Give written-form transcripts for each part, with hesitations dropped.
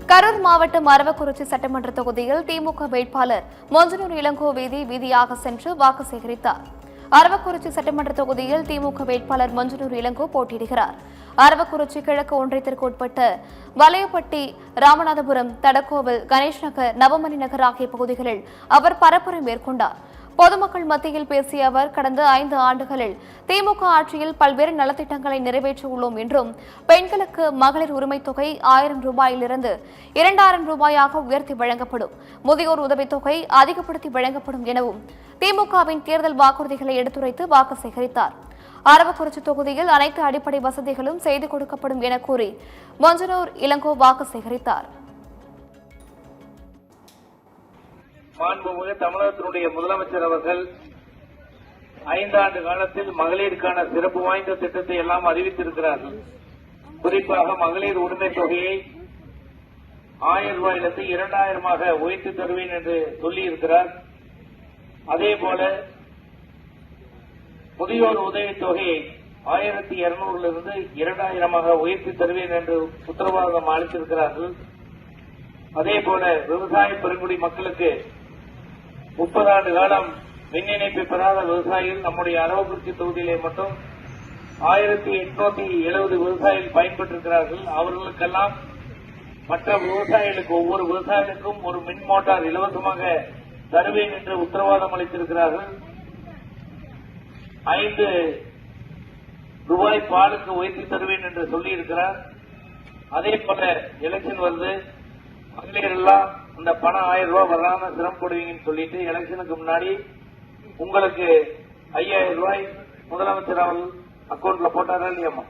கரூர் மாவட்டம் அரவக்குறிச்சி சட்டமன்ற தொகுதியில் திமுக வேட்பாளர் மொஞ்சனூர் இளங்கோ வீதியாக சென்று வாக்கு சேகரித்தார். அரவக்குறிச்சி சட்டமன்ற தொகுதியில் திமுக வேட்பாளர் மொஞ்சனூர் இளங்கோ போட்டியிடுகிறார். அரவக்குறிச்சி கிழக்கு ஒன்றியத்திற்கு உட்பட்ட வலையப்பட்டி, ராமநாதபுரம், தடக்கோவில், கணேஷ் நகர், நவமணி நகர் ஆகிய பகுதிகளில் அவர் பரப்புரை மேற்கொண்டார். பொதுமக்கள் மத்தியில் பேசிய அவர், கடந்த 5 ஆண்டுகளில் திமுக ஆட்சியில் பல்வேறு நலத்திட்டங்களை நிறைவேற்றியுள்ளோம் என்றும், பெண்களுக்கு மகளிர் உரிமைத் தொகை 1000 ரூபாயிலிருந்து 2000 ரூபாயாக உயர்த்தி வழங்கப்படும், முதியோர் உதவித்தொகை அதிகப்படுத்தி வழங்கப்படும் எனவும் திமுகவின் தேர்தல் வாக்குறுதிகளை எடுத்துரைத்து வாக்கு சேகரித்தார். அரவக்குறிச்சி தொகுதியில் அனைத்து அடிப்படை வசதிகளும் செய்து கொடுக்கப்படும் என கூறி மொஞ்சனூர் இளங்கோ வாக்கு சேகரித்தார். மாண்புமிகு தமிழகத்தினுடைய முதலமைச்சர் அவர்கள் 5 ஆண்டு காலத்தில் மகளிருக்கான சிறப்பு வாய்ந்த திட்டத்தை எல்லாம் அறிவித்திருக்கிறார்கள். குறிப்பாக மகளிர் உரிமைத் தொகையை 1000 ரூபாயிலிருந்து 2000 உயர்த்தி தருவேன் என்று சொல்லியிருக்கிறார். அதேபோல முதியோர் உதவித் தொகையை 1200 2000 உயர்த்தி தருவேன் என்று உத்தரவாதம் அளித்திருக்கிறார்கள். அதேபோல விவசாய பெருங்குடி மக்களுக்கு 30 ஆண்டு காலம் மின் இணைப்பு பெறாத விவசாயிகள் நம்முடைய அரவக்குறிச்சி தொகுதியிலே மட்டும் 1870 விவசாயிகள் பயன்பெற்றிருக்கிறார்கள். அவர்களுக்கெல்லாம் மற்ற விவசாயிகளுக்கு ஒவ்வொரு விவசாயிகளுக்கும் ஒரு மின் மோட்டார் இலவசமாக தருவேன் என்று உத்தரவாதம் அளித்திருக்கிறார்கள். 5 ரூபாய் பாலுக்கு உயர்த்தி தருவேன் என்று சொல்லியிருக்கிறார். அதேபோல எலெக்ஷன் வருது, மகளிர் எல்லாம் இந்த பணம் 1000 ரூபாய் வராம சிரமப்படுவீங்கன்னு சொல்லிட்டு எலெக்ஷனுக்கு முன்னாடி உங்களுக்கு 5000 ரூபாய் முதலமைச்சர் அவர்கள் அக்கௌண்ட்ல போட்டாரா இல்லையாமா?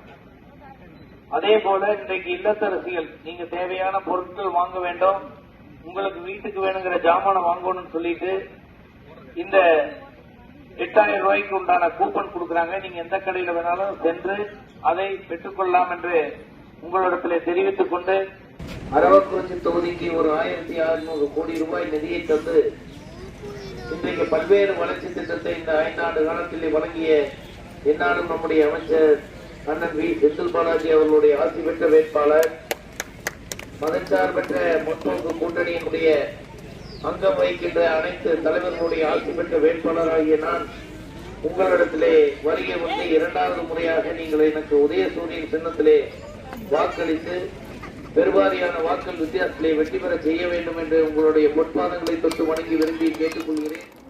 அதே போல இன்றைக்கு இல்லத்தரசிகள் நீங்க தேவையான பொருட்கள் வாங்க வேண்டும், உங்களுக்கு வீட்டுக்கு வேணுங்கிற ஜாமானம் வாங்கணும்னு சொல்லிட்டு இந்த 8000 ரூபாய்க்கு உண்டான கூப்பன் கொடுக்கறாங்க. நீங்க எந்த கடையில வேணாலும் சென்று அதை பெற்றுக்கொள்ளலாம் என்று உங்களிடத்திலே தெரிவித்துக் கொண்டு, அரவக்குறிச்சி தொகுதிக்கு ஒரு 1600 கோடி ரூபாய் நிதியை தந்து இன்றைக்கு பல்வேறு வளர்ச்சி திட்டத்தை இந்த 5 ஆண்டு காலத்தில் வழங்கிய என்னாலும் நம்முடைய அமைச்சர் அண்ணன் வி. செந்தில் பாலாஜி அவர்களுடைய ஆட்சி பெற்ற வேட்பாளர், மதச்சார்பற்ற முற்போக்கு கூட்டணியினுடைய அங்கம் வகிக்கின்ற அனைத்து தலைவர்களுடைய ஆட்சி பெற்ற வேட்பாளர் ஆகிய நான் உங்களிடத்திலே வருகை வந்து 2வது முறையாக நீங்கள் எனக்கு உதயசூரியன் சின்னத்திலே வாக்களித்து பெருவாரியான வாக்கள் வித்தியாசத்திலே வெற்றி பெற செய்ய வேண்டும் என்று உங்களுடைய பொற்பாதங்களை தொட்டு வணங்கி விரும்பி கேட்டுக்கொள்கிறேன்.